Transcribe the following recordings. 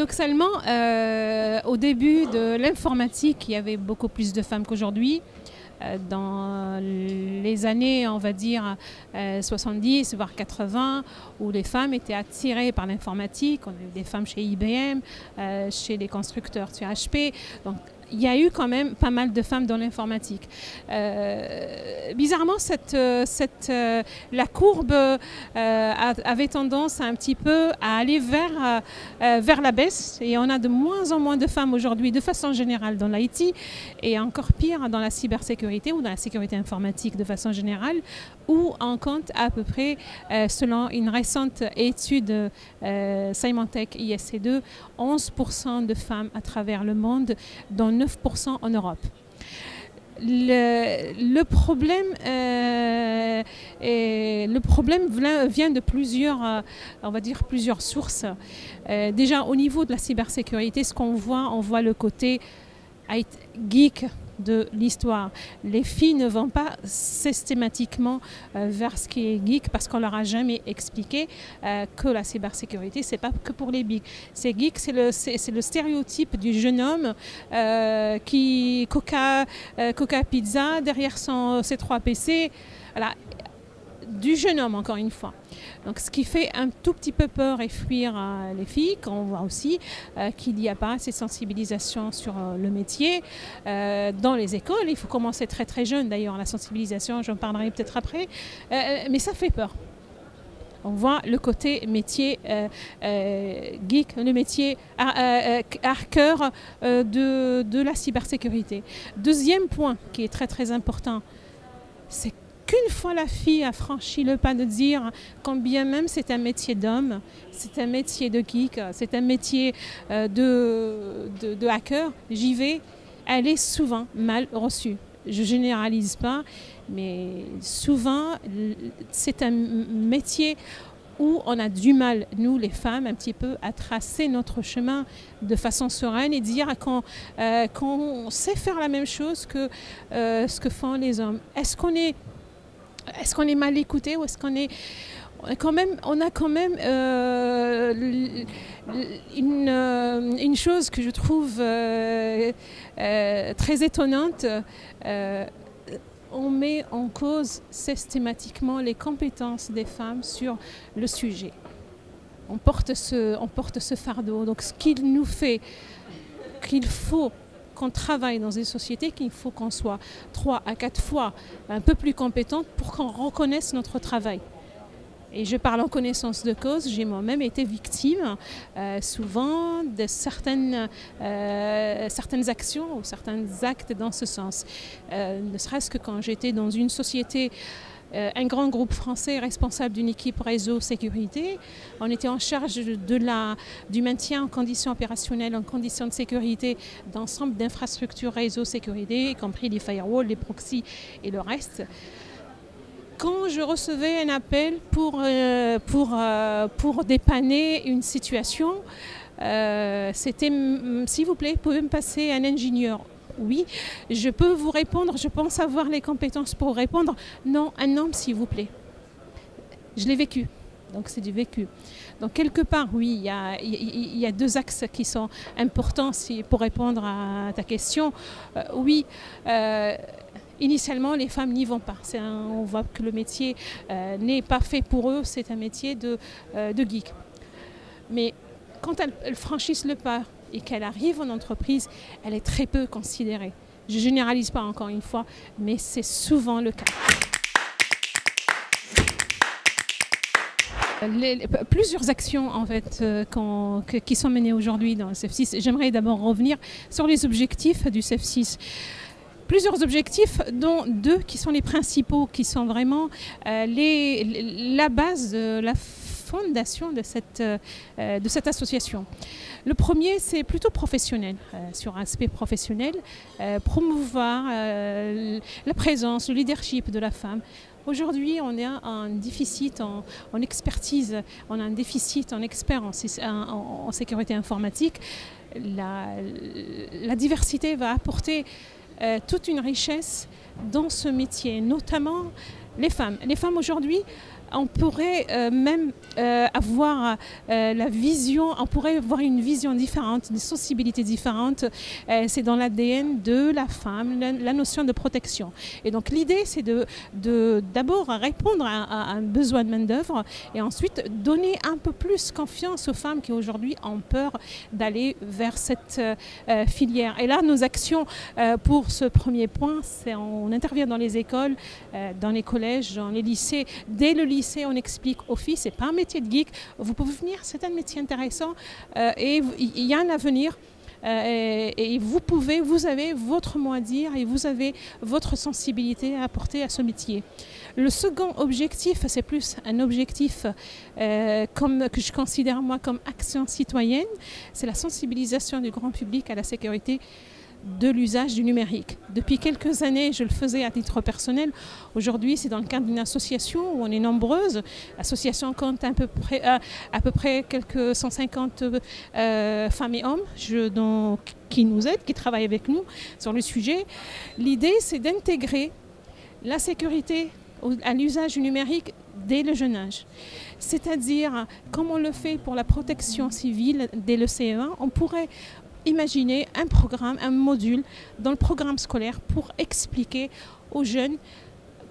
Paradoxalement, au début de l'informatique, il y avait beaucoup plus de femmes qu'aujourd'hui. Dans les années, on va dire, 70, voire 80, où les femmes étaient attirées par l'informatique. On a eu des femmes chez IBM, chez les constructeurs, chez HP. Donc, il y a eu quand même pas mal de femmes dans l'informatique. Bizarrement, la courbe avait tendance un petit peu à aller vers la baisse, et on a de moins en moins de femmes aujourd'hui de façon générale dans l'IT, et encore pire dans la cybersécurité ou dans la sécurité informatique de façon générale, où on compte à peu près, selon une récente étude Symantec ISC2, 11% de femmes à travers le monde, dont 9% en Europe. Le problème vient de plusieurs, on va dire plusieurs sources. Déjà au niveau de la cybersécurité, ce qu'on voit, on voit le côté geek de l'histoire. Les filles ne vont pas systématiquement vers ce qui est geek parce qu'on leur a jamais expliqué que la cybersécurité, c'est pas que pour les geeks. C'est geek, c'est le stéréotype du jeune homme qui Coca Pizza derrière ses 3 PC. Voilà. Du jeune homme, encore une fois. Donc, ce qui fait un tout petit peu peur et fuir les filles, quand on voit aussi qu'il n'y a pas assez de sensibilisation sur le métier dans les écoles. Il faut commencer très très jeune, d'ailleurs, la sensibilisation, j'en parlerai peut-être après, mais ça fait peur. On voit le côté métier geek, le métier hacker de la cybersécurité. Deuxième point qui est très très important, c'est qu'une fois la fille a franchi le pas de dire quand bien même c'est un métier d'homme, c'est un métier de geek, c'est un métier de hacker, j'y vais, elle est souvent mal reçue. Je ne généralise pas, mais souvent c'est un métier où on a du mal, nous les femmes, un petit peu à tracer notre chemin de façon sereine et dire qu'on sait faire la même chose que ce que font les hommes. Est-ce qu'on est mal écouté ou est-ce qu'on est on a quand même une chose que je trouve très étonnante. On met en cause systématiquement les compétences des femmes sur le sujet. On porte ce fardeau. Donc ce qu'il nous fait, qu'il faut qu'on travaille dans une société, qu'il faut qu'on soit 3 à 4 fois un peu plus compétente pour qu'on reconnaisse notre travail. Et je parle en connaissance de cause, j'ai moi-même été victime souvent de certaines actions ou certains actes dans ce sens. Ne serait-ce que quand j'étais dans une société, un grand groupe français responsable d'une équipe réseau sécurité. On était en charge du maintien en conditions opérationnelles, en conditions de sécurité d'ensemble d'infrastructures réseau sécurité, y compris les firewalls, les proxys et le reste. Quand je recevais un appel pour dépanner une situation, c'était « s'il vous plaît, pouvez me passer un ingénieur ». Oui, je peux vous répondre, je pense avoir les compétences pour répondre. Non, un homme, s'il vous plaît. Je l'ai vécu, donc c'est du vécu. Donc quelque part, oui, il y a 2 axes qui sont importants pour répondre à ta question. Oui, initialement, les femmes n'y vont pas. On voit que le métier n'est pas fait pour eux, c'est un métier de geek. Mais quand elles franchissent le pas et qu'elle arrive en entreprise, elle est très peu considérée. Je ne généralise pas encore une fois, mais c'est souvent le cas. Plusieurs actions en fait, qui sont menées aujourd'hui dans le CEF6. J'aimerais d'abord revenir sur les objectifs du CEF6. Plusieurs objectifs, dont 2 qui sont les principaux, qui sont vraiment la base de la fondation de cette association. Le premier, c'est plutôt professionnel, sur un aspect professionnel, promouvoir la présence, le leadership de la femme. Aujourd'hui, on a un déficit en expertise, on a un déficit en experts en sécurité informatique. La diversité va apporter toute une richesse dans ce métier, notamment les femmes. Les femmes aujourd'hui On pourrait même avoir la vision, on pourrait avoir une vision différente, une sensibilité différente. C'est dans l'ADN de la femme, la notion de protection. Et donc l'idée, c'est d'abord répondre à un besoin de main-d'œuvre et ensuite donner un peu plus confiance aux femmes qui aujourd'hui ont peur d'aller vers cette filière. Et là, nos actions pour ce premier point, c'est on intervient dans les écoles, dans les collèges, dans les lycées. Dès le lycée, on explique aux filles, c'est pas un métier de geek, vous pouvez venir, c'est un métier intéressant et il y a un avenir. Et vous avez votre mot à dire et vous avez votre sensibilité à apporter à ce métier. Le second objectif, c'est plus un objectif que je considère moi comme action citoyenne, c'est la sensibilisation du grand public à la sécurité de l'usage du numérique. Depuis quelques années, je le faisais à titre personnel. Aujourd'hui, c'est dans le cadre d'une association où on est nombreuses. L'association compte à peu près quelques 150 femmes et hommes qui nous aident, qui travaillent avec nous sur le sujet. L'idée, c'est d'intégrer la sécurité à l'usage du numérique dès le jeune âge. C'est-à-dire, comme on le fait pour la protection civile dès le CE1, on pourrait imaginer un programme, un module dans le programme scolaire pour expliquer aux jeunes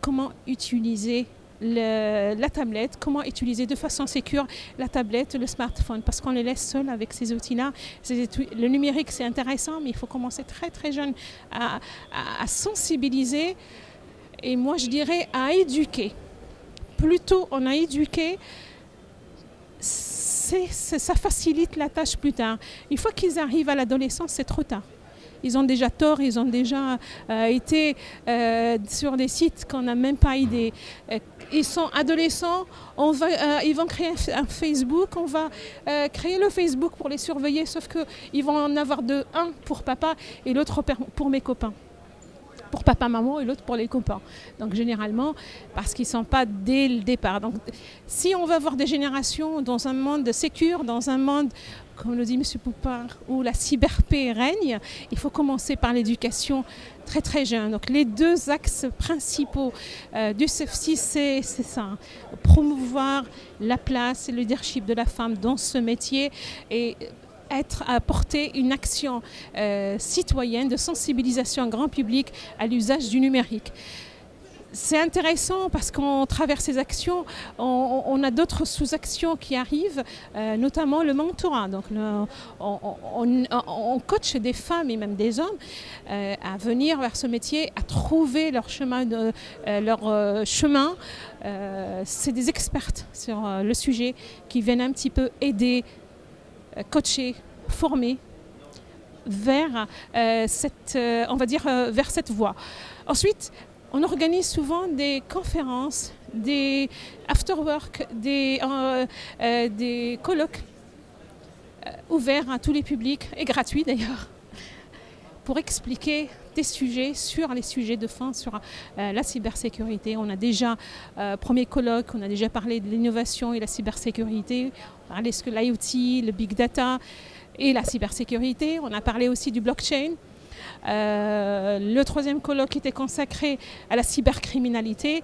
comment utiliser la tablette, comment utiliser de façon sécure la tablette, le smartphone, parce qu'on les laisse seuls avec ces outils-là. Le numérique, c'est intéressant, mais il faut commencer très très jeune à sensibiliser et moi je dirais à éduquer. Plus tôt on a éduqué, ça facilite la tâche plus tard. Une fois qu'ils arrivent à l'adolescence, c'est trop tard. Ils ont déjà tort, ils ont déjà été sur des sites qu'on n'a même pas idée. Ils sont adolescents, ils vont créer un Facebook, on va créer le Facebook pour les surveiller, sauf qu'ils vont en avoir un pour papa et l'autre pour mes copains. Pour papa, maman et l'autre pour les copains. Donc généralement, parce qu'ils ne sont pas dès le départ. Donc si on veut avoir des générations dans un monde sécure, dans un monde, comme le dit M. Poupard, où la cyberpaix règne, il faut commencer par l'éducation très très jeune. Donc les deux axes principaux du CEFSI, c'est ça, hein. Promouvoir la place et le leadership de la femme dans ce métier et apporter une action citoyenne de sensibilisation grand public à l'usage du numérique. C'est intéressant parce qu'à travers ces actions, on a d'autres sous-actions qui arrivent, notamment le mentorat. Donc on coach des femmes et même des hommes à venir vers ce métier, à trouver leur chemin. C'est des expertes sur le sujet qui viennent un petit peu aider, coacher, former vers vers cette voie. Ensuite, on organise souvent des conférences, des after-work, des colloques ouverts à tous les publics et gratuits d'ailleurs, pour expliquer des sujets sur les sujets de fond, sur la cybersécurité. On a déjà, premier colloque, on a déjà parlé de l'innovation et la cybersécurité, on a parlé de l'IoT, le big data et la cybersécurité. On a parlé aussi du blockchain. Le troisième colloque était consacré à la cybercriminalité.